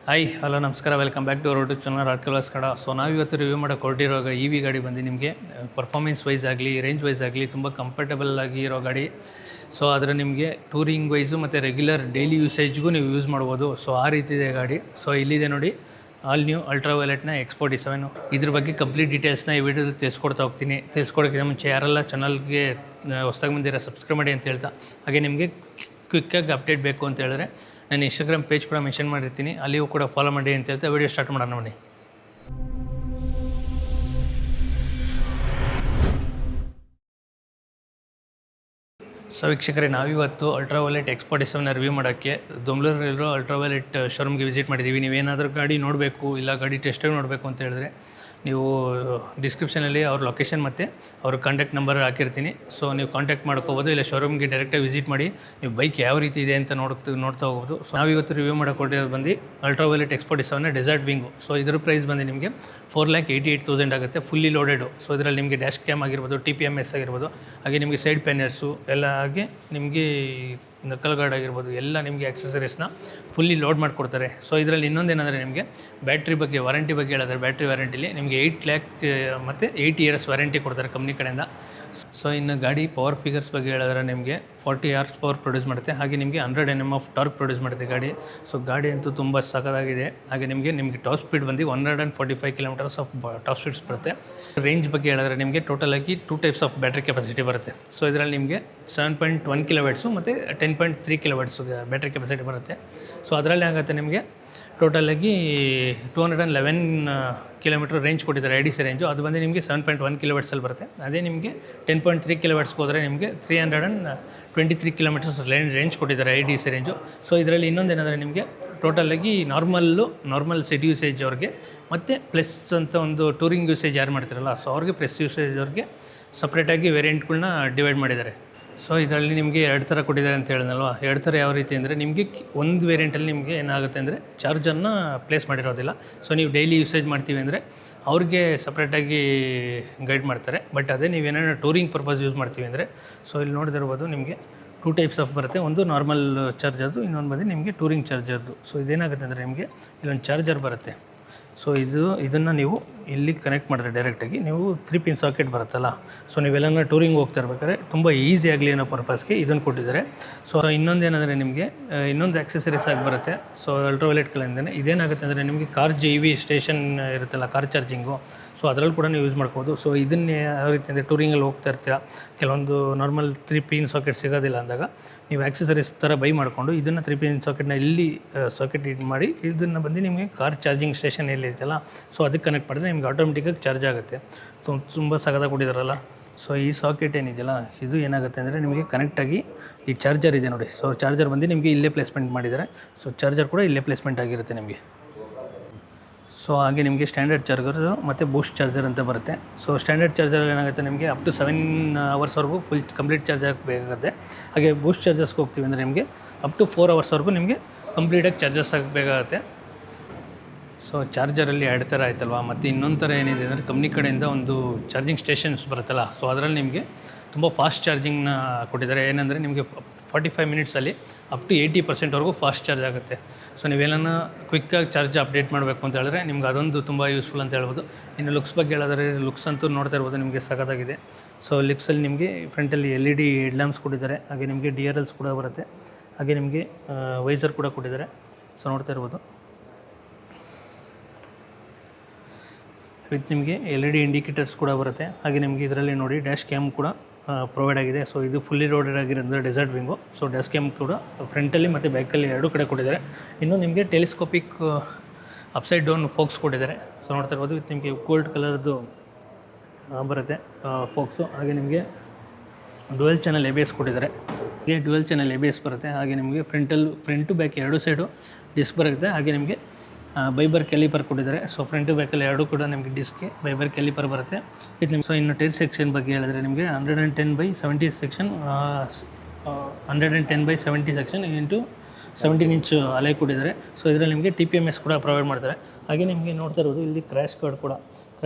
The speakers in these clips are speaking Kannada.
ಹಾಯ್ ಹಲೋ ನಮಸ್ಕಾರ, welcome back to our YouTube channel ರಾಟ್ಕಲ್ಸ್ ಕಡ. ಸೊ ನಾವಿವತ್ತು ರಿವ್ಯೂ ಮಾಡೋಕೆ ಹೊರಟಿರೋ ಇ ಗಾಡಿ ಬಂದು ನಿಮಗೆ ಪರ್ಫಾರ್ಮೆನ್ಸ್ ವೈಸ್ ಆಗಲಿ ರೇಂಜ್ ವೈಸ್ ಆಗಲಿ ತುಂಬ ಕಂಫರ್ಟಬಲ್ ಆಗಿ ಇರೋ ಗಾಡಿ. ಸೊ ಅದರ ನಿಮಗೆ ಟೂರಿಂಗ್ ವೈಸು ಮತ್ತು ರೆಗ್ಯುಲರ್ ಡೈಲಿ ಯೂಸೇಜ್ಗೂ ನೀವು ಯೂಸ್ ಮಾಡ್ಬೋದು. ಸೊ ಆ ರೀತಿ ಇದೆ ಗಾಡಿ. ಸೊ ಇಲ್ಲಿದೆ ನೋಡಿ, ಆಲ್ ನ್ಯೂ ಅಲ್ಟ್ರಾವೈಲೆಟ್ನ X47. ಇದ್ರ ಬಗ್ಗೆ ಕಂಪ್ಲೀಟ್ ಡೀಟೇಲ್ಸ್ನ ಈ ವಿಡಿಯೋದಲ್ಲಿ ತಿಳಿಸ್ಕೊಡ್ತಾ ಹೋಗ್ತೀನಿ. ತಿಳಿಸ್ಕೊಡೋಕ್ಕಿಂತ ಮುಂಚೆ ಯಾರೆಲ್ಲ ಚಾನಲ್ಗೆ ಹೊಸ್ದಾಗಿ ಬಂದಿರೋ ಸಬ್ಸ್ಕ್ರೈಬ್ ಮಾಡಿ ಅಂತ ಹೇಳ್ತಾ, ಹಾಗೆ ನಿಮಗೆ ಕ್ವಿಕ್ಕಾಗಿ ಅಪ್ಡೇಟ್ ಬೇಕು ಅಂತ ಹೇಳಿದ್ರೆ ನಾನು ಇನ್ಸ್ಟಾಗ್ರಾಮ್ ಪೇಜ್ ಕೂಡ ಮೆನ್ಷನ್ ಮಾಡಿರ್ತೀನಿ, ಅಲ್ಲಿಯೂ ಕೂಡ ಫಾಲೋ ಮಾಡಿ ಅಂತ ಹೇಳ್ತಾ ವಿಡಿಯೋ ಸ್ಟಾರ್ಟ್ ಮಾಡೋಣ ನೋಡಿ. ಸೊ ವೀಕ್ಷಕರೇ, ನಾವಿವತ್ತು ಅಲ್ಟ್ರಾವೈಲೆಟ್ X47 ರಿವ್ಯೂ ಮಾಡೋಕ್ಕೆ ದೊಂಬ್ಳೂರಲ್ಲಿರೋ ಅಲ್ಟ್ರಾವೈಲೆಟ್ ಶೋರೂಮ್ಗೆ ವಿಸಿಟ್ ಮಾಡಿದ್ದೀವಿ. ನೀವೇನಾದರೂ ಗಾಡಿ ನೋಡಬೇಕು, ಇಲ್ಲ ಗಾಡಿ ಟೆಸ್ಟಾಗಿ ನೋಡಬೇಕು ಅಂತ ಹೇಳಿದ್ರೆ ನೀವು ಡಿಸ್ಕ್ರಿಪ್ಷನಲ್ಲಿ ಅವ್ರ ಲೊಕೇಶನ್ ಮತ್ತು ಅವ್ರ ಕಾಂಟ್ಯಾಕ್ಟ್ ನಂಬರ್ ಹಾಕಿರ್ತೀನಿ. ಸೊ ನೀವು ಕಾಂಟ್ಯಾಕ್ಟ್ ಮಾಡ್ಕೋಬೋದು, ಇಲ್ಲ ಶೋರೂಮ್ಗೆ ಡೈರೆಕ್ಟಾಗಿ ವಿಸಿಟ್ ಮಾಡಿ ನೀವು ಬೈಕ್ ಯಾವ ರೀತಿ ಇದೆ ಅಂತ ನೋಡ್ತಾ ಹೋಗ್ಬೋದು. ಸೊ ನಾವಿವತ್ತು ರಿವ್ಯೂ ಮಾಡೋಕೊಟ್ಟಿರೋದು ಬಂದು ultraviolet X47 desert wing. So ಇದ್ರ ಪ್ರೈಸ್ ಬಂದು ನಿಮಗೆ 4,88,000 ಆಗುತ್ತೆ, ಫುಲ್ಲಿ ಲೋಡೆಡು. ಸೊ ಇದರಲ್ಲಿ ನಿಮಗೆ ಡ್ಯಾಶ್ ಕ್ಯಾಮ್ ಆಗಿರ್ಬೋದು, TPMS ಆಗಿರ್ಬೋದು, ಹಾಗೆ ನಿಮಗೆ ಸೈಡ್ ಪ್ಯಾನರ್ಸು ಎಲ್ಲ, ಹಾಗೆ ನಿಮಗೆ ನಕಲ್ ಗಾರ್ಡ್ ಆಗಿರ್ಬೋದು, ಎಲ್ಲ ನಿಮಗೆ ಆಕ್ಸೆಸರೀಸ್ನ ಫುಲ್ಲಿ ಲೋಡ್ ಮಾಡಿಕೊಡ್ತಾರೆ. ಸೊ ಇದರಲ್ಲಿ ಇನ್ನೊಂದೇನೆಂದರೆ ನಿಮಗೆ ಬ್ಯಾಟ್ರಿ ಬಗ್ಗೆ, ವಾರಂಟಿ ಬಗ್ಗೆ ಹೇಳಿದ್ರೆ ಬ್ಯಾಟ್ರಿ ವಾರಂಟಿಲಿ ನಿಮಗೆ 8 lakh ಮತ್ತು 8 years ವಾರಂಟಿ ಕೊಡ್ತಾರೆ ಕಂಪ್ನಿ ಕಡೆಯಿಂದ. ಸೊ ಇನ್ನು ಗಾಡಿ ಪವರ್ ಫಿಗರ್ಸ್ ಬಗ್ಗೆ ಹೇಳಿದ್ರೆ ನಿಮಗೆ 40 hours ಪವರ್ ಪ್ರೊಡ್ಯೂಸ್ ಮಾಡುತ್ತೆ, ಹಾಗೆ ನಿಮಗೆ 100 Nm ಆಫ್ ಟಾರ್ಕ್ ಪ್ರೊಡ್ಯೂಸ್ ಮಾಡುತ್ತೆ ಗಾಡಿ. ಸೊ ಗಾಡಿ ಅಂತೂ ತುಂಬ ಸಖತ್ತಾಗಿದೆ. ಹಾಗೆ ನಿಮಗೆ ಟಾಪ್ ಸ್ಪೀಡ್ ಬಂದು 145 km ಆಫ್ ಟಾಪ್ ಸ್ಪೀಡ್ಸ್ ಬರುತ್ತೆ. ರೇಂಜ್ ಬಗ್ಗೆ ಹೇಳಿದ್ರೆ ನಿಮಗೆ ಟೋಟಲಾಗಿ 2 types ಆಫ್ ಬ್ಯಾಟ್ರಿ ಕೆಪಾಸಿಟಿ ಬರುತ್ತೆ. ಸೊ ಇದರಲ್ಲಿ ನಿಮಗೆ 7.1 kW ಮತ್ತು 10.3 kW ಬ್ಯಾಟ್ರಿ ಕೆಪಾಸಿಟಿ ಬರುತ್ತೆ. ಸೊ ಅದರಲ್ಲಿ ಆಗುತ್ತೆ ನಿಮಗೆ ಟೋಟಲಾಗಿ 211 km ರೇಂಜ್ ಕೊಟ್ಟಿದ್ದಾರೆ, IDC ರೇಂಜು. ಅದು ಬಂದು ನಿಮಗೆ 7.1 kW ಬರುತ್ತೆ. ಅದೇ ನಿಮಗೆ 10.3 kW ಹೋದರೆ ನಿಮಗೆ 323 km ರೇಂಜ್ ಕೊಟ್ಟಿದ್ದಾರೆ, IDC ರೇಂಜು. ಸೊ ಇದರಲ್ಲಿ ಇನ್ನೊಂದೇನೆಂದರೆ ನಿಮಗೆ ಟೋಟಲಾಗಿ ನಾರ್ಮಲ್ ಸಿಟಿ ಯೂಸೇಜ್ ಅವ್ರಿಗೆ ಮತ್ತು ಪ್ಲಸ್ ಅಂತ ಒಂದು ಟೂರಿಂಗ್ ಯೂಸೇಜ್ ಯಾರು ಮಾಡ್ತಿರಲ್ಲ, ಸೊ ಅವ್ರಿಗೆ ಪ್ಲಸ್ ಯೂಸೇಜ್ ಅವ್ರಿಗೆ ಸಪ್ರೇಟಾಗಿ ವೇರಿಯಂಟ್ಗಳನ್ನ ಡಿವೈಡ್ ಮಾಡಿದ್ದಾರೆ. ಸೊ ಇದರಲ್ಲಿ ನಿಮಗೆ 2 ಥರ ಕೊಟ್ಟಿದ್ದಾರೆ ಅಂತ ಹೇಳಿದ್ನಲ್ವ. 2 ಥರ ಯಾವ ರೀತಿ ಅಂದರೆ ನಿಮಗೆ ಒಂದು ವೇರಿಯಂಟಲ್ಲಿ ನಿಮಗೆ ಏನಾಗುತ್ತೆ ಅಂದರೆ ಚಾರ್ಜರ್ನ ಪ್ಲೇಸ್ ಮಾಡಿರೋದಿಲ್ಲ. ಸೊ ನೀವು ಡೈಲಿ ಯೂಸೇಜ್ ಮಾಡ್ತೀವಿ ಅಂದರೆ ಅವ್ರಿಗೆ ಸಪ್ರೇಟಾಗಿ ಗೈಡ್ ಮಾಡ್ತಾರೆ. ಬಟ್ ಅದೇ ನೀವೇನಾದ್ರು ಟೂರಿಂಗ್ ಪರ್ಪಸ್ ಯೂಸ್ ಮಾಡ್ತೀವಿ ಅಂದರೆ, ಸೊ ಇಲ್ಲಿ ನೋಡ್ತಿರ್ಬೋದು ನಿಮಗೆ 2 types ಆಫ್ ಬರುತ್ತೆ. ಒಂದು ನಾರ್ಮಲ್ ಚಾರ್ಜರ್ದು, ಇನ್ನೊಂದು ಬಂದು ನಿಮಗೆ ಟೂರಿಂಗ್ ಚಾರ್ಜರ್ದು. ಸೊ ಇದೇನಾಗುತ್ತೆ ಅಂದರೆ ನಿಮಗೆ ಇಲ್ಲೊಂದು ಚಾರ್ಜರ್ ಬರುತ್ತೆ. ಸೊ ಇದನ್ನು ನೀವು ಇಲ್ಲಿ ಕನೆಕ್ಟ್ ಮಾಡಿದ್ರೆ ಡೈರೆಕ್ಟಾಗಿ ನೀವು 3 pin ಸಾಕೆಟ್ ಬರುತ್ತಲ್ಲ, ಸೊ ನೀವೆಲ್ಲ ಟೂರಿಂಗ್ ಹೋಗ್ತಾ ಇರ್ಬೇಕಾದ್ರೆ ತುಂಬ ಈಸಿ ಆಗಲಿ ಅನ್ನೋ ಪರ್ಪಸ್ಗೆ ಇದನ್ನು ಕೊಟ್ಟಿದ್ದಾರೆ. ಸೊ ಇನ್ನೊಂದೇನೆಂದರೆ ನಿಮಗೆ ಇನ್ನೊಂದು ಆಕ್ಸೆಸರೀಸ್ ಆಗಿ ಬರುತ್ತೆ. ಸೊ ಅಲ್ಟ್ರಾವೈಲೆಟ್ಗಳಿಂದನೇ ಇದೇನಾಗುತ್ತೆ ಅಂದರೆ ನಿಮಗೆ ಕಾರ್ EV ಸ್ಟೇಷನ್ ಇರುತ್ತಲ್ಲ, ಕಾರ್ ಚಾರ್ಜಿಂಗು, ಸೊ ಅದರಲ್ಲಿ ಕೂಡ ನೀವು ಯೂಸ್ ಮಾಡ್ಬೋದು. ಸೊ ಇದನ್ನೇ ಯಾವ ರೀತಿ ಅಂದರೆ ಟೂರಿಂಗಲ್ಲಿ ಹೋಗ್ತಾ ಇರ್ತೀರ, ಕೆಲವೊಂದು ನಾರ್ಮಲ್ 3 pin ಸಾಕೆಟ್ ಸಿಗೋದಿಲ್ಲ ಅಂದಾಗ ನೀವು ಆಕ್ಸೆಸರೀಸ್ ಥರ ಬೈ ಮಾಡಿಕೊಂಡು ಇದನ್ನು 3 pin ಸಾಕೆಟ್ನ ಇಲ್ಲಿ ಸಾಕೆಟ್ ಇದು ಮಾಡಿ ಇದನ್ನು ಬಂದು ನಿಮಗೆ ಕಾರ್ ಚಾರ್ಜಿಂಗ್ ಸ್ಟೇಷನ್ ಎಲ್ಲಿ ಐತಲ್ಲ, ಸೊ ಅದಕ್ಕೆ ಕನೆಕ್ಟ್ ಮಾಡಿದ್ರೆ ನಿಮಗೆ ಆಟೋಮೆಟಿಕ್ಕಾಗಿ ಚಾರ್ಜ್ ಆಗುತ್ತೆ. ಸೊ ತುಂಬ ಸಗದಾಗಿ ಕೊಟ್ಟಿದ್ದಾರಲ್ಲ. ಸೊ ಈ ಸಾಕೆಟ್ ಏನಿದೆಯಲ್ಲ, ಇದು ಏನಾಗುತ್ತೆ ಅಂದರೆ ನಿಮಗೆ ಕನೆಕ್ಟಾಗಿ ಈ ಚಾರ್ಜರ್ ಇದೆ ನೋಡಿ. ಸೊ ಚಾರ್ಜರ್ ಬಂದು ನಿಮಗೆ ಇಲ್ಲೇ ಪ್ಲೇಸ್ಮೆಂಟ್ ಮಾಡಿದ್ದಾರೆ. ಸೊ ಚಾರ್ಜರ್ ಕೂಡ ಇಲ್ಲೇ ಪ್ಲೇಸ್ಮೆಂಟ್ ಆಗಿರುತ್ತೆ ನಿಮಗೆ. ಸೊ ಹಾಗೆ ನಿಮಗೆ ಸ್ಟ್ಯಾಂಡರ್ಡ್ ಚಾರ್ಜರು ಮತ್ತು ಬೂಸ್ಟ್ ಚಾರ್ಜರ್ ಅಂತ ಬರುತ್ತೆ. ಸೊ ಸ್ಟ್ಯಾಂಡರ್ಡ್ ಚಾರ್ಜರಲ್ಲಿ ಏನಾಗುತ್ತೆ ನಿಮಗೆ up to 7 hours full complete charge ಆಗಬೇಕಾಗುತ್ತೆ. ಹಾಗೆ ಬೂಸ್ಟ್ ಚಾರ್ಜರ್ಸ್ಗೆ ಹೋಗ್ತೀವಿ ಅಂದರೆ ನಿಮಗೆ ಅಪ್ ಟು 4 hours ನಿಮಗೆ ಕಂಪ್ಲೀಟಾಗಿ ಚಾರ್ಜಸ್ ಆಗಬೇಕಾಗುತ್ತೆ. ಸೊ ಚಾರ್ಜರಲ್ಲಿ 2 ಥರ ಆಯ್ತಲ್ವ. ಮತ್ತು ಇನ್ನೊಂದು ಥರ ಏನಿದೆ ಅಂದರೆ ಕಂಪ್ನಿ ಕಡೆಯಿಂದ ಒಂದು ಚಾರ್ಜಿಂಗ್ ಸ್ಟೇಷನ್ಸ್ ಬರುತ್ತಲ್ಲ, ಸೊ ಅದರಲ್ಲಿ ನಿಮಗೆ ತುಂಬ ಫಾಸ್ಟ್ ಚಾರ್ಜಿಂಗ್ನ ಕೊಟ್ಟಿದ್ದಾರೆ. ಏನಂದರೆ ನಿಮಗೆ 45 minutesಲ್ಲಿ ಅಪ್ ಟು 80% ಫಾಸ್ಟ್ ಚಾರ್ಜ್ ಆಗುತ್ತೆ. ಸೊ ನೀವೆಲ್ಲ ಕ್ವಿಕ್ಕಾಗಿ ಚಾರ್ಜ್ ಅಪ್ಡೇಟ್ ಮಾಡಬೇಕು ಅಂತ ಹೇಳಿದ್ರೆ ನಿಮ್ಗೆ ಅದೊಂದು ತುಂಬ ಯೂಸ್ಫುಲ್ ಅಂತ ಹೇಳ್ಬೋದು. ಇನ್ನು ಲುಕ್ಸ್ ಬಗ್ಗೆ ಹೇಳಿದ್ರೆ ಲುಕ್ಸ್ ಅಂತೂ ನೋಡ್ತಾ ಇರ್ಬೋದು ನಿಮಗೆ ಸಖತ್ತಾಗಿದೆ. ಸೊ ಲಿಪ್ಸಲ್ಲಿ ನಿಮಗೆ ಫ್ರಂಟಲ್ಲಿ LED ಹೆಡ್ ಲ್ಯಾಂಪ್ಸ್ ಕೊಟ್ಟಿದ್ದಾರೆ, ಹಾಗೆ ನಿಮಗೆ DRLs ಕೂಡ ಬರುತ್ತೆ, ಹಾಗೆ ನಿಮಗೆ ವೈಸರ್ ಕೂಡ ಕೊಟ್ಟಿದ್ದಾರೆ. ಸೊ ನೋಡ್ತಾ ಇರ್ಬೋದು ವಿತ್ ನಿಮಗೆ LED ಇಂಡಿಕೇಟರ್ಸ್ ಕೂಡ ಬರುತ್ತೆ. ಹಾಗೆ ನಿಮಗೆ ಇದರಲ್ಲಿ ನೋಡಿ ಡ್ಯಾಶ್ ಕ್ಯಾಮ್ ಕೂಡ ಪ್ರೊವೈಡ್ ಆಗಿದೆ. ಸೊ ಇದು ಫುಲ್ಲಿ ಲೋಡೆಡ್ ಆಗಿರೋದು desert wing. So dash cam ಕೂಡ ಫ್ರಂಟಲ್ಲಿ ಮತ್ತು ಬ್ಯಾಕಲ್ಲಿ 2 ಕಡೆ ಕೊಟ್ಟಿದ್ದಾರೆ. ಇನ್ನು ನಿಮಗೆ ಟೆಲಿಸ್ಕೋಪಿಕ್ ಅಪ್ಸೈಡ್ ಡೌನ್ ಫೋಕ್ಸ್ ಕೊಟ್ಟಿದ್ದಾರೆ. ಸೊ ನೋಡ್ತಾ ಇರ್ಬೋದು ವಿತ್ ನಿಮಗೆ ಗೋಲ್ಡ್ ಕಲರ್ದು ಬರುತ್ತೆ ಫೋಕ್ಸು. ಹಾಗೆ ನಿಮಗೆ ಡ್ಯುಯಲ್ ಚಾನಲ್ ABS ಕೊಟ್ಟಿದ್ದಾರೆ. ಹಾಗೆ ಡ್ಯುಯಲ್ ಚಾನಲ್ ABS ಬರುತ್ತೆ. ಹಾಗೆ ನಿಮಗೆ ಫ್ರಂಟು ಬ್ಯಾಕ್ 2 ಸೈಡು ಡಿಸ್ಕ್ ಬರುತ್ತೆ. ಹಾಗೆ ನಿಮಗೆ ಬೈಬರ್ ಕ್ಯಾಲಿಪರ್ ಕೊಟ್ಟಿದ್ದಾರೆ. ಸೊ ಫ್ರಂಟು ಬ್ಯಾಕಲ್ಲಿ 2 ಕೂಡ ನಿಮಗೆ ಡಿಸ್ಕ್ಗೆ ಬೈಬರ್ ಕ್ಯಾಲಿಪರ್ ಬರುತ್ತೆ. ಇದು ನಿಮಗೆ ಸೊ ಇನ್ನು ಟೈರ್ ಸೆಕ್ಷನ್ ಬಗ್ಗೆ ಹೇಳಿದ್ರೆ ನಿಮಗೆ 110/70 ಸೆಕ್ಷನ್ 110/70 ಸೆಕ್ಷನ್ ಇಂಟು 17 inch ಅಲೈ ಕೊಟ್ಟಿದ್ದಾರೆ. ಸೊ ಇದರಲ್ಲಿ ನಿಮಗೆ TPMS ಕೂಡ ಪ್ರೊವೈಡ್ ಮಾಡ್ತಾರೆ. ಹಾಗೆ ನಿಮಗೆ ನೋಡ್ತಾ ಇರೋದು ಇಲ್ಲಿ ಕ್ರ್ಯಾಶ್ ಗಾರ್ಡ್ ಕೂಡ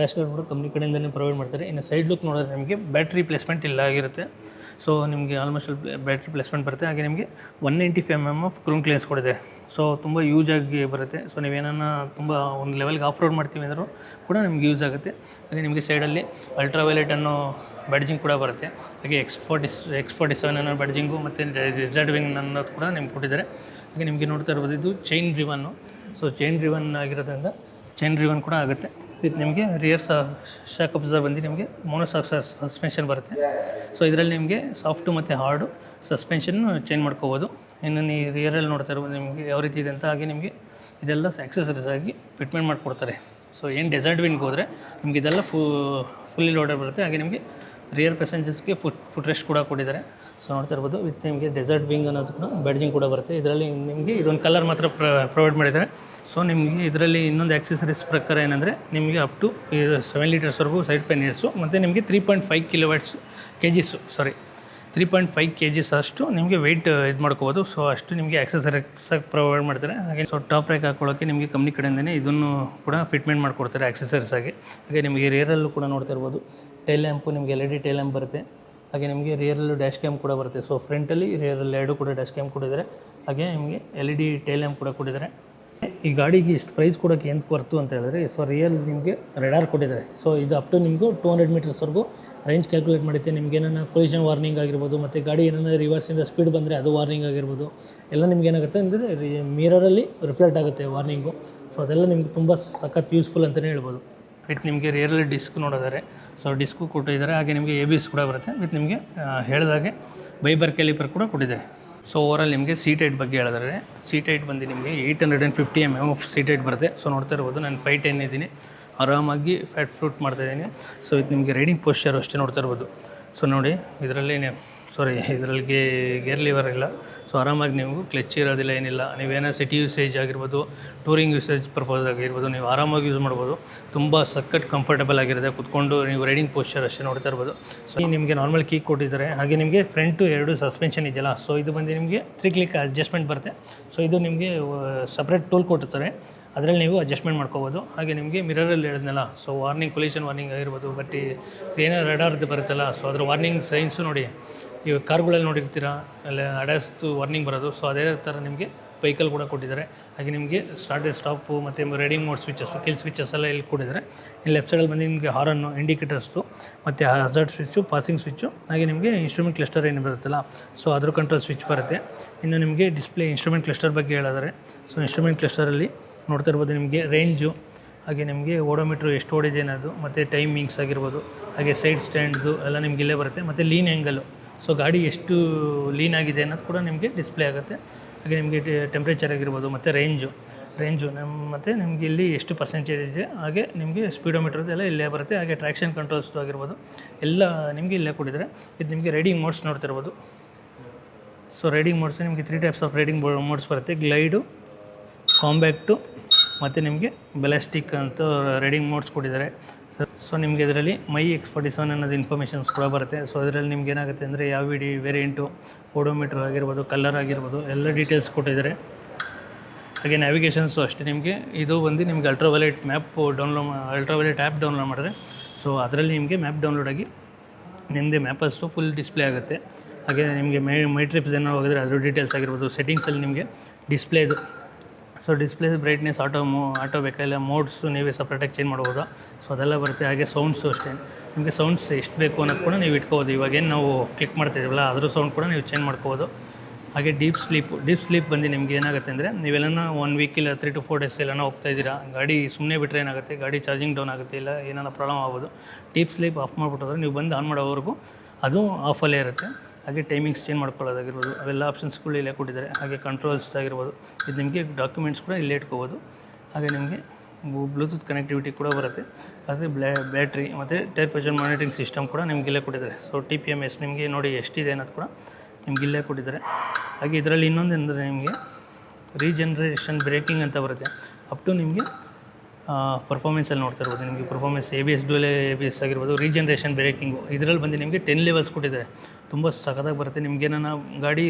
ಕಂಪ್ನಿ ಕಡೆಯಿಂದಲೇ ಪ್ರೊವೈಡ್ ಮಾಡ್ತಾರೆ. ಇನ್ನು ಸೈಡ್ ಲುಕ್ ನೋಡಿದ್ರೆ ನಿಮಗೆ ಬ್ಯಾಟ್ರಿ ಪ್ಲೇಸ್ಮೆಂಟ್ ಇಲ್ಲ ಆಗಿರುತ್ತೆ. ಸೊ ನಿಮಗೆ ಆಲ್ಮೋಸ್ಟ್ ಬ್ಯಾಟ್ರಿ ಪ್ಲೇಸ್ಮೆಂಟ್ ಬರುತ್ತೆ. ಹಾಗೆ ನಿಮಗೆ 195 mm ಆಫ್ ಗ್ರೌಂಡ್ ಕ್ಲಿಯರೆನ್ಸ್ ಕೊಡಿದೆ. ಸೊ ತುಂಬ ಯೂಸ್ ಆಗಿ ಬರುತ್ತೆ. ಸೊ ನೀವೇನನ್ನ ತುಂಬ ಒಂದು ಲೆವೆಲ್ಗೆ ಆಫ್ ರೋಡ್ ಮಾಡ್ತೀವಿ ಅಂದರೂ ಕೂಡ ನಿಮ್ಗೆ ಯೂಸ್ ಆಗುತ್ತೆ. ಹಾಗೆ ನಿಮಗೆ ಸೈಡಲ್ಲಿ ಅಲ್ಟ್ರಾವೈಲೆಟ್ ಅನ್ನೋ ಬ್ಯಾಡ್ಜಿಂಗ್ ಕೂಡ ಬರುತ್ತೆ. ಹಾಗೆ X47 ಅನ್ನೋ ಬ್ಯಾಡ್ಜಿಂಗು ಮತ್ತು ಡೆಸರ್ಟ್ ವಿಂಗ್ ಅನ್ನೋದು ಕೂಡ ನಿಮ್ಗೆ ಕೊಟ್ಟಿದ್ದಾರೆ. ಹಾಗೆ ನಿಮಗೆ ನೋಡ್ತಾ ಇರ್ಬೋದು ಇದು ಚೈನ್ ಡ್ರಿವನ್ನು. ಸೊ ಚೈನ್ ಡ್ರಿವನ್ ಆಗಿರೋದ್ರಿಂದ ಚೈನ್ ಡ್ರಿವನ್ ಕೂಡ ಆಗುತ್ತೆ. ವಿತ್ ನಿಮಗೆ ರಿಯರ್ ಶಾಕ್ ಅಬ್ಸರ್ವರ್ ಬಂದು ನಿಮಗೆ ಮೋನೋಸಾಕ್ ಸಸ್ಪೆನ್ಷನ್ ಬರುತ್ತೆ. ಸೊ ಇದರಲ್ಲಿ ನಿಮಗೆ ಸಾಫ್ಟು ಮತ್ತು ಹಾರ್ಡು ಸಸ್ಪೆನ್ಷನ್ ಚೇಂಜ್ ಮಾಡ್ಕೋಬೋದು. ಇನ್ನು ನೀವು ರಿಯರಲ್ಲಿ ನೋಡ್ತಾ ಇರ್ಬೋದು ನಿಮಗೆ ಯಾವ ರೀತಿ ಇದೆ ಅಂತ. ಹಾಗೆ ನಿಮಗೆ ಇದೆಲ್ಲ ಆಕ್ಸೆಸರೀಸ್ ಆಗಿ ಫಿಟ್ಮೆಂಟ್ ಮಾಡಿಕೊಡ್ತಾರೆ. ಸೊ ಏನು ಡೆಸರ್ಟ್ ವಿಂಡ್ಗೆ ಹೋದರೆ ನಿಮಗೆ ಇದೆಲ್ಲ ಫುಲ್ಲಿ ಲೋಡೆಡ್ ಬರುತ್ತೆ. ಹಾಗೆ ನಿಮಗೆ ರಿಯರ್ ಪ್ಯಾಸೆಂಜರ್ಸ್ಗೆ ಫುಟ್ ರೆಸ್ಟ್ ಕೂಡ ಕೊಟ್ಟಿದ್ದಾರೆ. ಸೊ ನೋಡ್ತಾ ಇರ್ಬೋದು ವಿತ್ ನಿಮಗೆ ಡೆಸರ್ಟ್ ವಿಂಗ್ ಅನ್ನೋದು ಕೂಡ ಬ್ಯಾಡ್ಜಿಂಗ್ ಕೂಡ ಬರುತ್ತೆ. ಇದರಲ್ಲಿ ನಿಮಗೆ ಇದೊಂದು ಕಲರ್ ಮಾತ್ರ ಪ್ರೊವೈಡ್ ಮಾಡಿದ್ದಾರೆ. ಸೊ ನಿಮಗೆ ಇದರಲ್ಲಿ ಇನ್ನೊಂದು ಆಕ್ಸೆಸರೀಸ್ ಪ್ರಕಾರ ಏನಂದರೆ ನಿಮಗೆ ಅಪ್ ಟು 7 ಲೀಟರ್ಸ್ವರೆಗೂ ಸೈಡ್ ಪೆನಿಯರ್ಸು ಮತ್ತು ನಿಮಗೆ 3.5 kgs ಅಷ್ಟು ನಿಮಗೆ ವೆಯ್ಟ್ ಇದು ಮಾಡ್ಕೋಬೋದು. ಸೊ ಅಷ್ಟು ನಿಮಗೆ ಆಕ್ಸೆಸರೀಸಾಗಿ ಪ್ರೊವೈಡ್ ಮಾಡ್ತಾರೆ. ಹಾಗೆ ಸೊ ಟಾಪ್ ರ್ಯಾಕ್ ಹಾಕೊಳ್ಳೋಕ್ಕೆ ನಿಮಗೆ ಕಂಪ್ನಿ ಕಡೆಯಿಂದನೇ ಇದನ್ನು ಕೂಡ ಫಿಟ್ಮೆಂಟ್ ಮಾಡಿಕೊಡ್ತಾರೆ ಆಕ್ಸೆಸರೀಸ್ ಆಗಿ. ಹಾಗೆ ನಿಮಗೆ ರಿಯರಲ್ಲೂ ಕೂಡ ನೋಡ್ತಾ ಇರ್ಬೋದು ಟೈಲ್ ಲ್ಯಾಂಪು ನಿಮಗೆ LED ಟೈಲ್ ಲ್ಯಾಂಪ್ ಬರುತ್ತೆ. ಹಾಗೆ ನಿಮಗೆ ರಿಯರಲ್ಲೂ ಡ್ಯಾಶ್ ಕ್ಯಾಮ್ ಕೂಡ ಬರುತ್ತೆ. ಸೊ ಫ್ರಂಟಲ್ಲಿ ರಿಯರಲ್ಲಿ ಎರಡೂ ಕೂಡ ಡ್ಯಾಶ್ ಕ್ಯಾಮ್ ಕೊಟ್ಟಿದ್ದಾರೆ. ಹಾಗೆ ನಿಮಗೆ LED ಟೈಲ್ ಲ್ಯಾಂಪ್ ಕೂಡ ಕೊಟ್ಟಿದ್ದಾರೆ. ಈ ಗಾಡಿಗೆ ಇಷ್ಟು ಪ್ರೈಸ್ ಕೊಡೋಕ್ಕೆ ಎಂತ ಬರ್ತು ಅಂತ ಹೇಳಿದ್ರೆ ಸೊ ರಿಯಲ್ ನಿಮಗೆ ರೆಡಾರ್ ಕೊಟ್ಟಿದ್ದಾರೆ. ಸೊ ಇದು ಅಪ್ ಟು ನಿಮಗೂ 200 ಮೀಟರ್ಸ್ವರೆಗೂ ರೇಂಜ್ ಕ್ಯಾಲ್ಕುಲೇಟ್ ಮಾಡುತ್ತೆ. ನಿಮ್ಗೆ ಏನಾರ ಕೊಲಿಷನ್ ವಾರ್ನಿಂಗ್ ಆಗಿರ್ಬೋದು ಮತ್ತು ಗಾಡಿ ಏನಾರ ರಿವರ್ಸಿಂದ ಸ್ಪೀಡ್ ಬಂದರೆ ಅದು ವಾರ್ನಿಂಗ್ ಆಗಿರ್ಬೋದು ಎಲ್ಲ ನಿಮ್ಗೆ ಏನಾಗುತ್ತೆ ಅಂದರೆ ಮಿರರಲ್ಲಿ ರಿಫ್ಲೆಕ್ಟ್ ಆಗುತ್ತೆ ವಾರ್ನಿಂಗು. ಸೊ ಅದೆಲ್ಲ ನಿಮ್ಗೆ ತುಂಬ ಸಖತ್ ಯೂಸ್ಫುಲ್ ಅಂತಲೇ ಹೇಳ್ಬೋದು. ವಿತ್ ನಿಮಗೆ ರಿಯರಲ್ಲಿ ಡಿಸ್ಕ್ ನೋಡಿದ್ದಾರೆ. ಸೊ ಡಿಸ್ಕು ಕೊಟ್ಟಿದ್ದಾರೆ. ಹಾಗೆ ನಿಮಗೆ ABS ಕೂಡ ಬರುತ್ತೆ. ವಿತ್ ನಿಮಗೆ ಹೇಳಿದಾಗೆ ಬೈಬರ್ ಕ್ಯಾಲಿಪರ್ ಕೂಡ ಕೊಟ್ಟಿದ್ದಾರೆ. ಸೊ ಓವರಾಲ್ ನಿಮಗೆ ಸೀಟ್ ಹೈಟ್ ಬಗ್ಗೆ ಹೇಳಿದ್ರೆ ಸೀಟ್ ಹೈಟ್ ಬಂದು ನಿಮಗೆ 850 mm ಆಫ್ ಸೀಟ್ ಹೈಟ್ ಬರುತ್ತೆ. ಸೊ ನೋಡ್ತಾ ಇರ್ಬೋದು ನಾನು 5'10" ಇದ್ದೀನಿ, ಆರಾಮಾಗಿ ಫ್ಯಾಟ್ ಫ್ರೂಟ್ ಮಾಡ್ತಾಯಿದ್ದೀನಿ. ಸೊ ಇದು ನಿಮಗೆ ರೈಡಿಂಗ್ ಪೋಸ್ಚರ್ ಅಷ್ಟೇ ನೋಡ್ತಾ ಇರ್ಬೋದು. ಸೊ ನೋಡಿ ಇದರಲ್ಲಿ ಇದರಲ್ಲಿ ಗೇರ್ ಲಿವರ್ ಇಲ್ಲ. ಸೊ ಆರಾಮಾಗಿ ನೀವು ಕ್ಲಚ್ ಇರೋದಿಲ್ಲ, ಏನಿಲ್ಲ. ನೀವೇನೋ ಸಿಟಿ ಯೂಸೇಜ್ ಆಗಿರ್ಬೋದು, ಟೂರಿಂಗ್ ಯೂಸೇಜ್ ಪರ್ಪಸ್ ಆಗಿರ್ಬೋದು ನೀವು ಆರಾಮಾಗಿ ಯೂಸ್ ಮಾಡ್ಬೋದು. ತುಂಬ ಸಖತ್ ಕಂಫರ್ಟಬಲ್ ಆಗಿರುತ್ತೆ ಕುತ್ಕೊಂಡು ನೀವು ರೈಡಿಂಗ್ ಪೋಸ್ಚರ್ ಅಷ್ಟೇ ನೋಡ್ತಾ ಇರ್ಬೋದು. ಸೊ ನಿಮಗೆ ನಾರ್ಮಲ್ ಕೀ ಕೊಟ್ಟಿದ್ದಾರೆ. ಹಾಗೆ ನಿಮಗೆ ಫ್ರಂಟು 2 ಸಸ್ಪೆನ್ಷನ್ ಇದೆಯಲ್ಲ, ಸೊ ಇದು ಬಂದು ನಿಮಗೆ 3 ಕ್ಲಿಕ್ ಅಡ್ಜಸ್ಟ್ಮೆಂಟ್ ಬರುತ್ತೆ. ಸೊ ಇದು ನಿಮಗೆ ಸಪ್ರೇಟ್ ಟೂಲ್ ಕೊಟ್ಟಿರ್ತಾರೆ, ಅದರಲ್ಲಿ ನೀವು ಅಡ್ಜಸ್ಟ್ಮೆಂಟ್ ಮಾಡ್ಕೋಬೋದು. ಹಾಗೆ ನಿಮಗೆ ಮಿರರಲ್ಲಿ ಹೇಳಿದ್ನಲ್ಲ, ಸೊ ವಾರ್ನಿಂಗ್ ಕೊಲಿಷನ್ ವಾರ್ನಿಂಗ್ ಆಗಿರ್ಬೋದು, ಬಟ್ ಏನೋ ರೆಡಾರ್ದು ಬರುತ್ತಲ್ಲ, ಸೊ ಅದ್ರ ವಾರ್ನಿಂಗ್ ಸೈನ್ಸು ನೋಡಿ ಇವಾಗ ಕಾರ್ಗಳಲ್ಲಿ ನೋಡಿರ್ತೀರ ಅಲ್ಲ ಅಡ್ಯಾಸ್ದು ವಾರ್ನಿಂಗ್ ಬರೋದು. ಸೊ ಅದೇ ಥರ ನಿಮಗೆ ವೆಹಿಕಲ್ ಕೂಡ ಕೊಟ್ಟಿದ್ದಾರೆ. ಹಾಗೆ ನಿಮಗೆ ಸ್ಟಾಪು ಮತ್ತು ರೈಡಿಂಗ್ ಮೋಡ್ ಸ್ವಿಚಸ್ಸು, ಕಿಲ್ ಸ್ವಿಚಸ್ ಎಲ್ಲ ಇಲ್ಲಿ ಕೊಟ್ಟಿದ್ದಾರೆ. ಇಲ್ಲಿ ಲೆಫ್ಟ್ ಸೈಡಲ್ಲಿ ಬಂದು ನಿಮಗೆ ಹಾರನ್ನು, ಇಂಡಿಕೇಟರ್ಸು ಮತ್ತು ಹಜಾರ್ಡ್ ಸ್ವಿಚ್ಚು, ಪಾಸಿಂಗ್ ಸ್ವಿಚ್ಚು, ಹಾಗೆ ನಿಮಗೆ ಇನ್ಸ್ಟ್ರೂಮೆಂಟ್ ಕ್ಲಸ್ಟರ್ ಏನು ಬರುತ್ತಲ್ಲ, ಸೊ ಅದ್ರ ಕಂಟ್ರೋಲ್ ಸ್ವಿಚ್ ಬರುತ್ತೆ. ಇನ್ನು ನಿಮಗೆ ಡಿಸ್ಪ್ಲೇ ಇನ್ಸ್ಟ್ರೂಮೆಂಟ್ ಕ್ಲಸ್ಟರ್ ಬಗ್ಗೆ ಹೇಳಿದ್ದಾರೆ. ಸೊ ಇನ್ಸ್ಟ್ರೂಮೆಂಟ್ ಕ್ಲಸ್ಟರಲ್ಲಿ ನೋಡ್ತಾ ಇರ್ಬೋದು ನಿಮಗೆ ರೇಂಜು, ಹಾಗೆ ನಿಮಗೆ ಓಡೋಮೀಟ್ರು ಎಷ್ಟು ಓಡಿದೆ ಅನ್ನೋದು, ಮತ್ತು ಟೈಮಿಂಗ್ಸ್ ಆಗಿರ್ಬೋದು, ಹಾಗೆ ಸೈಡ್ ಸ್ಟ್ಯಾಂಡ್ದು ಎಲ್ಲ ನಿಮ್ಗೆ ಇಲ್ಲೇ ಬರುತ್ತೆ. ಮತ್ತು ಲೀನ್ ಆ್ಯಂಗಲು, ಸೊ ಗಾಡಿ ಎಷ್ಟು ಲೀನ್ ಆಗಿದೆ ಅನ್ನೋದು ಕೂಡ ನಿಮಗೆ ಡಿಸ್ಪ್ಲೇ ಆಗುತ್ತೆ. ಹಾಗೆ ನಿಮಗೆ ಟೆಂಪ್ರೇಚರ್ ಆಗಿರ್ಬೋದು ಮತ್ತು ರೇಂಜು ಮತ್ತು ನಿಮಗೆ ಇಲ್ಲಿ ಎಷ್ಟು ಪರ್ಸೆಂಟೇಜ್ ಇದೆ, ಹಾಗೆ ನಿಮಗೆ ಸ್ಪೀಡೋಮೀಟ್ರದ್ದು ಎಲ್ಲ ಇಲ್ಲೇ ಬರುತ್ತೆ. ಹಾಗೆ ಟ್ರ್ಯಾಕ್ಷನ್ ಕಂಟ್ರೋಲ್ಸ್ದು ಆಗಿರ್ಬೋದು ಎಲ್ಲ ನಿಮಗೆ ಇಲ್ಲೇ ಕೊಟ್ಟಿದ್ದಾರೆ. ಇದು ನಿಮಗೆ ರೈಡಿಂಗ್ ಮೋಡ್ಸ್ ನೋಡ್ತಿರ್ಬೋದು. ಸೊ ರೈಡಿಂಗ್ ಮೋಡ್ಸ್ ನಿಮಗೆ 3 ಟೈಪ್ಸ್ ಆಫ್ ರೈಡಿಂಗ್ ಮೋಡ್ಸ್ ಬರುತ್ತೆ. ಗ್ಲೈಡು, ಕಾಂಬ್ಯಾಕ್ಟು ಮತ್ತು ನಿಮಗೆ ಬೆಲಾಸ್ಟಿಕ್ ಅಂತ ರೈಡಿಂಗ್ ಮೋಡ್ಸ್ ಕೊಟ್ಟಿದ್ದಾರೆ. ಸೊ ನಿಮಗೆ ಇದರಲ್ಲಿ ಮೈ X47 ಅನ್ನೋದು ಇನ್ಫಾರ್ಮೇಷನ್ಸ್ ಕೂಡ ಬರುತ್ತೆ. ಸೊ ಅದರಲ್ಲಿ ನಿಮ್ಗೆ ಏನಾಗುತ್ತೆ ಅಂದರೆ ಯಾವ ವೇರಿಯಂಟು, ಓಡೋಮೀಟ್ರ್ ಆಗಿರ್ಬೋದು, ಕಲರ್ ಆಗಿರ್ಬೋದು ಎಲ್ಲ ಡೀಟೇಲ್ಸ್ ಕೊಟ್ಟಿದ್ದಾರೆ. ಹಾಗೆ ನ್ಯಾವಿಗೇಷನ್ಸು ಅಷ್ಟೇ. ನಿಮಗೆ ಇದು ಬಂದು ನಿಮಗೆ ಅಲ್ಟ್ರಾವೈಲೆಟ್ ಆ್ಯಪ್ ಡೌನ್ಲೋಡ್ ಮಾಡಿದ್ರೆ ಸೊ ಅದರಲ್ಲಿ ನಿಮಗೆ ಮ್ಯಾಪ್ ಡೌನ್ಲೋಡ್ ಆಗಿ ನಿಮ್ಮದೇ ಮ್ಯಾಪಸ್ಸು ಫುಲ್ ಡಿಸ್ಪ್ಲೇ ಆಗುತ್ತೆ. ಹಾಗೆ ನಿಮಗೆ ಮೈ ಟ್ರಿಪ್ಸ್ ಏನೋ ಹೋಗಿದ್ರೆ ಅದ್ರ ಡೀಟೇಲ್ಸ್ ಆಗಿರ್ಬೋದು. ಸೆಟ್ಟಿಂಗ್ಸಲ್ಲಿ ನಿಮಗೆ ಡಿಸ್ಪ್ಲೇದು, ಸೊ ಡಿಸ್ಪ್ಲೇ ಬ್ರೈಟ್ನೆಸ್ ಆಟೋ ಬೇಕಾಗಿಲ್ಲ, ಮೋಡ್ಸು ನೀವೇ ಸಪ್ರೇಟಾಗಿ ಚೇಂಜ್ ಮಾಡ್ಬೋದು. ಸೊ ಅದೆಲ್ಲ ಬರುತ್ತೆ. ಹಾಗೆ ಸೌಂಡ್ಸು ಅಷ್ಟೇ, ನಿಮಗೆ ಸೌಂಡ್ಸ್ ಎಷ್ಟು ಬೇಕು ಅನ್ನೋದು ಕೂಡ ನೀವು ಇಟ್ಕೋಬೋದು. ಇವಾಗೇನು ನಾವು ಕ್ಲಿಕ್ ಮಾಡ್ತಿದ್ದೀವಲ್ಲ ಅದ್ರ ಸೌಂಡ್ ಕೂಡ ನೀವು ಚೇಂಜ್ ಮಾಡ್ಕೋಬೋದು. ಹಾಗೆ ಡೀಪ್ ಸ್ಲೀಪ್ ಬಂದು ನಿಮ್ಗೆ ಏನಾಗುತ್ತೆ ಅಂದರೆ ನೀವೆಲ್ಲ 1 ವೀಕ್ ಇಲ್ಲ 3 to 4 ಡೇಸ್ ಎಲ್ಲನೋ ಹೋಗ್ತಾ ಇದ್ದೀರಾ, ಗಾಡಿ ಸುಮ್ಮನೆ ಬಿಟ್ಟರೆ ಏನಾಗುತ್ತೆ, ಗಾಡಿ ಚಾರ್ಜಿಂಗ್ ಡೌನ್ ಆಗುತ್ತೆ, ಇಲ್ಲ ಏನಾರ ಪ್ರಾಬ್ಲಮ್ ಆಗ್ಬೋದು. ಡೀಪ್ ಸ್ಲೀಪ್ ಆಫ್ ಮಾಡಿಬಿಟ್ಟೋದ್ರೆ ನೀವು ಬಂದು ಆನ್ ಮಾಡೋವರೆಗೂ ಅದು ಆಫಲ್ಲೇ ಇರುತ್ತೆ. ಹಾಗೆ ಟೈಮಿಂಗ್ಸ್ ಚೇಂಜ್ ಮಾಡ್ಕೊಳ್ಳೋದಾಗಿರ್ಬೋದು, ಅವೆಲ್ಲ ಆಪ್ಷನ್ಸ್ಗಳು ಇಲ್ಲೇ ಕೊಟ್ಟಿದ್ದಾರೆ. ಹಾಗೆ ಕಂಟ್ರೋಲ್ಸ್ ಆಗಿರ್ಬೋದು, ಇದು ನಿಮಗೆ ಡಾಕ್ಯುಮೆಂಟ್ಸ್ ಕೂಡ ಇಲ್ಲೇ ಇಟ್ಕೋಬೋದು. ಹಾಗೆ ನಿಮಗೆ ಬ್ಲೂಟೂತ್ ಕನೆಕ್ಟಿವಿಟಿ ಕೂಡ ಬರುತ್ತೆ. ಅದೇ ಬ್ಯಾಟ್ರಿ ಮತ್ತು ಟೈರ್ ಪ್ರೆಷರ್ ಮಾನಿಟರಿಂಗ್ ಸಿಸ್ಟಮ್ ಕೂಡ ನಿಮ್ಗೆ ಇಲ್ಲೇ ಕೊಟ್ಟಿದ್ದಾರೆ. ಸೊ TPMS ನಿಮಗೆ ನೋಡಿ ಎಷ್ಟಿದೆ ಅನ್ನೋದು ಕೂಡ ನಿಮ್ಗೆ ಇಲ್ಲೇ ಕೊಟ್ಟಿದ್ದಾರೆ. ಹಾಗೆ ಇದರಲ್ಲಿ ಇನ್ನೊಂದು ಅಂದರೆ ನಿಮಗೆ ರೀಜನ್ರೇಷನ್ ಬ್ರೇಕಿಂಗ್ ಅಂತ ಬರುತ್ತೆ. ಅಪ್ ಟು ನಿಮಗೆ ಪರ್ಫಾರ್ಮೆನ್ಸಲ್ಲಿ ನೋಡ್ತಾ ಇರ್ಬೋದು. ನಿಮಗೆ ಪರ್ಫಾರ್ಮೆನ್ಸ್ ಡ್ಯುಯಲ್ ABS ಆಗಿರ್ಬೋದು, ರೀಜನ್ರೇಷನ್ ಬ್ರೇಕಿಂಗು ಇದರಲ್ಲಿ ಬಂದು ನಿಮಗೆ 10 ಲೆವೆಲ್ಸ್ ಕೊಟ್ಟಿದ್ದಾರೆ. ತುಂಬ ಸಖತ್ತಾಗಿ ಬರುತ್ತೆ. ನಿಮಗೇನ ಗಾಡಿ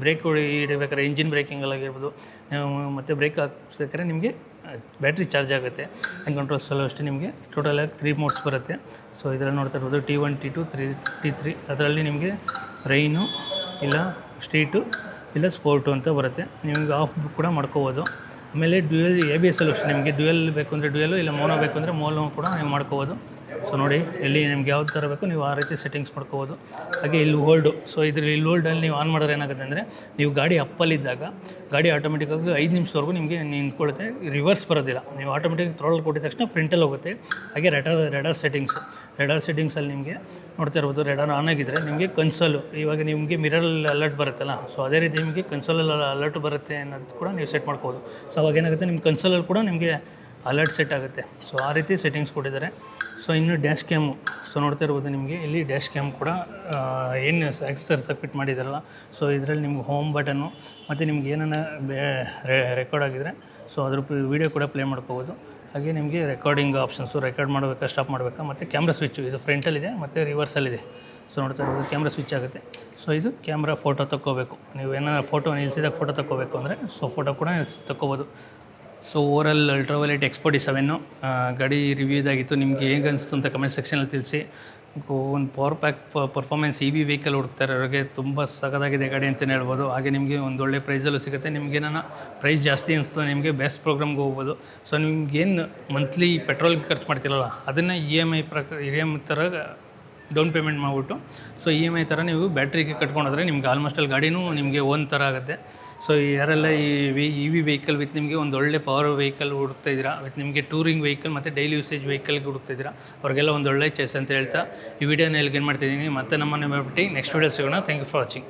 ಬ್ರೇಕ್ ಹಿಡಿಬೇಕಾದ್ರೆ ಇಂಜಿನ್ ಬ್ರೇಕಿಂಗಲ್ಲಾಗಿರ್ಬೋದು ಮತ್ತು ಬ್ರೇಕ್ ಹಾಕ್ಬೇಕಾದ್ರೆ ನಿಮಗೆ ಬ್ಯಾಟ್ರಿ ಚಾರ್ಜ್ ಆಗುತ್ತೆ. ಆ್ಯಂಡ್ ಕಂಟ್ರೋಲ್ಸಲ್ಲೂ ಅಷ್ಟೇ ನಿಮಗೆ ಟೋಟಲಾಗಿ 3 ಮೋಡ್ಸ್ ಬರುತ್ತೆ. ಸೊ ಇದರಲ್ಲಿ ನೋಡ್ತಾ ಇರ್ಬೋದು T1, T2, T3. ಅದರಲ್ಲಿ ನಿಮಗೆ ರೈನು ಇಲ್ಲ ಸ್ಟ್ರೀಟು ಇಲ್ಲ ಸ್ಪೋರ್ಟು ಅಂತ ಬರುತ್ತೆ. ನಿಮ್ಗೆ ಆಫ್ ಕೂಡ ಮಾಡ್ಕೋಬೋದು. ಆಮೇಲೆ ಡ್ಯೂಯಲ್ ABS ಅಷ್ಟೇ, ನಿಮಗೆ ಡ್ಯೂಯಲ್ ಬೇಕು ಅಂದರೆ ಡ್ಯೂಯಲ್ಲು, ಇಲ್ಲ ಮೋನೋ ಬೇಕು ಅಂದರೆ ಮೋನೋ ಕೂಡ ನೀವು ಮಾಡ್ಕೋಬೋದು. ಸೊ ನೋಡಿ, ಇಲ್ಲಿ ನಿಮ್ಗೆ ಯಾವ್ದು ಥರ ಬೇಕು ನೀವು ಆ ರೀತಿ ಸೆಟ್ಟಿಂಗ್ಸ್ ಮಾಡ್ಕೋಬೋದು. ಹಾಗೆ ಇಲ್ಲಿ ಹೋಲ್ಡು, ಸೊ ಇಲ್ಲಿ ಹೋಲ್ಡಲ್ಲಿ ನೀವು ಆನ್ ಮಾಡಿದ್ರೆ ಏನಾಗುತ್ತೆ ಅಂದರೆ, ನೀವು ಗಾಡಿ ಅಪ್ಪಲ್ಲಿದ್ದಾಗ ಗಾಡಿ ಆಟೋಮೆಟಿಕ್ಕಾಗಿ 5 ನಿಮಿಷದವರೆಗೂ ನಿಮಗೆ ನಿಂತ್ಕೊಳ್ಳುತ್ತೆ, ರಿವರ್ಸ್ ಬರೋದಿಲ್ಲ. ನೀವು ಆಟೋಮೆಟಿಕ್ ಥ್ರೋಲ್ ಕೊಟ್ಟಿದ ತಕ್ಷಣ ಫ್ರಂಟಲ್ಲಿ ಹೋಗುತ್ತೆ. ಹಾಗೆ ರೆಡಾರ್ ಸೆಟ್ಟಿಂಗ್ಸಲ್ಲಿ ನಿಮಗೆ ನೋಡ್ತಾ ಇರ್ಬೋದು, ರೆಡಾರ್ ಆನ್ ಆಗಿದ್ದರೆ ನಿಮಗೆ ಕನ್ಸೋಲು, ಇವಾಗ ನಿಮಗೆ ಮಿರರಲ್ಲಿ ಅಲರ್ಟ್ ಬರುತ್ತಲ್ಲ, ಸೊ ಅದೇ ರೀತಿ ನಿಮಗೆ ಕನ್ಸೋಲಲ್ಲಿ ಅಲರ್ಟ್ ಬರುತ್ತೆ ಅನ್ನೋದು ಕೂಡ ನೀವು ಸೆಟ್ ಮಾಡ್ಕೋಬೋದು. ಸೊ ಅವಾಗ ಏನಾಗುತ್ತೆ, ನಿಮ್ಮ ಕನ್ಸೋಲಲ್ಲಿ ಕೂಡ ನಿಮಗೆ ಅಲರ್ಟ್ ಸೆಟ್ ಆಗುತ್ತೆ. ಸೊ ಆ ರೀತಿ ಸೆಟ್ಟಿಂಗ್ಸ್ ಕೊಟ್ಟಿದ್ದಾರೆ. ಸೊ ಇನ್ನು ಡ್ಯಾಶ್ ಕ್ಯಾಮು, ಸೊ ನೋಡ್ತಾ ಇರ್ಬೋದು ನಿಮಗೆ ಇಲ್ಲಿ ಡ್ಯಾಶ್ ಕ್ಯಾಮ್ ಕೂಡ ಏನು ಆಕ್ಸೆಸರೀಸ್ ಫಿಟ್ ಮಾಡಿದಾರಲ್ಲ, ಸೊ ಇದರಲ್ಲಿ ನಿಮ್ಗೆ ಹೋಮ್ ಬಟನ್ನು ಮತ್ತು ನಿಮ್ಗೆ ಏನನ್ನ ರೆಕಾರ್ಡ್ ಆಗಿದ್ರೆ ಸೊ ಅದ್ರ ವೀಡಿಯೋ ಕೂಡ ಪ್ಲೇ ಮಾಡ್ಕೋಬೋದು. ಹಾಗೆ ನಿಮಗೆ ರೆಕಾರ್ಡಿಂಗ್ ಆಪ್ಷನ್ಸು, ರೆಕಾರ್ಡ್ ಮಾಡಬೇಕಾ ಸ್ಟಾಪ್ ಮಾಡಬೇಕಾ, ಮತ್ತು ಕ್ಯಾಮ್ರಾ ಸ್ವಿಚ್ಚು ಇದು ಫ್ರಂಟಲ್ಲಿದೆ ಮತ್ತು ರಿವರ್ಸಲ್ಲಿದೆ. ಸೊ ನೋಡ್ತಾ ಇರ್ಬೋದು ಕ್ಯಾಮ್ರಾ ಸ್ವಿಚ್ ಆಗುತ್ತೆ. ಸೊ ಇದು ಕ್ಯಾಮ್ರಾ ಫೋಟೋ ತಗೋಬೇಕು, ನೀವು ಏನಾರು ಫೋಟೋ ನಿಲ್ಲಿಸಿದಾಗ ಫೋಟೋ ತಗೋಬೇಕು ಅಂದರೆ ಸೊ ಫೋಟೋ ಕೂಡ ತಗೋಬೋದು. ಸೊ ಓವರಾಲ್ ಅಲ್ಟ್ರಾವೈಲೆಟ್ X47 ಗಾಡಿ ರಿವ್ಯೂ ಇದಾಗಿತ್ತು. ನಿಮಗೆ ಹೇಗೆ ಅನಿಸ್ತು ಅಂತ ಕಮೆಂಟ್ ಸೆಕ್ಷನಲ್ಲಿ ತಿಳಿಸಿ. ಒಂದು power pack performance EV vehicle ಹುಡುಕ್ತಾರೆ ಅವ್ರಿಗೆ ತುಂಬ ಸಖತ್ತಾಗಿದೆ ಗಾಡಿ ಅಂತಲೇ ಹೇಳ್ಬೋದು. ಹಾಗೆ ನಿಮಗೆ ಒಂದು ಒಳ್ಳೆ ಪ್ರೈಸಲ್ಲೂ ಸಿಗುತ್ತೆ. ನಿಮಗೇನ ಪ್ರೈಸ್ ಜಾಸ್ತಿ ಅನಿಸ್ತು ನಿಮಗೆ ಬೆಸ್ಟ್ ಪ್ರೋಗ್ರಾಮ್ಗೆ ಹೋಗ್ಬೋದು. ಸೊ ನಿಮ್ಗೇನು ಮಂತ್ಲಿ ಪೆಟ್ರೋಲ್ಗೆ ಖರ್ಚು ಮಾಡ್ತಿರಲ್ಲ ಅದನ್ನು EMI ಥರ ಡೌನ್ ಪೇಮೆಂಟ್ ಮಾಡಿಬಿಟ್ಟು ಸೊ EMI ಥರ ನೀವು ಬ್ಯಾಟ್ರಿಗೆ ಕಟ್ಕೊಂಡೋದ್ರೆ ನಿಮ್ಗೆ ಆಲ್ಮೋಸ್ಟ್ ಅಲ್ಲಿ ಗಾಡಿನೂ ನಿಮಗೆ ಓನ್ ಥರ ಆಗುತ್ತೆ. ಸೊ ಯಾರೆಲ್ಲ ಈ EV ವೆಹಿಕಲ್ ವಿತ್ ನಿಮಗೆ ಒಂದು ಒಳ್ಳೆ ಪವರ್ ವೆಹಿಕಲ್ ಹುಡುಕ್ತಾ ಇದ್ದೀರಾ, ವಿತ್ ನಿಮಗೆ ಟೂರಿಂಗ್ ವೆಹಿಕಲ್ ಮತ್ತು ಡೈಲಿ ಯೂಸೇಜ್ ವೆಹಿಕಲ್ಗೆ ಹುಡುಕ್ತಾ ಇದ್ದೀರಾ, ಅವ್ರಿಗೆಲ್ಲ ಒಂದು ಒಳ್ಳೆ ಚಾಯ್ಸ್ ಅಂತ ಹೇಳ್ತಾ ಈ ವಿಡಿಯೋನ ಎಲ್ಲಿಗೆ ಏನು ಮಾಡ್ತಿದ್ದೀನಿ. ಮತ್ತೆ ನಮ್ಮನ್ನು ಮಾಡ್ಬಿಟ್ಟು ನೆಕ್ಸ್ಟ್ ವೀಡಿಯೋ ಸಿಗೋಣ. Thank you for watching.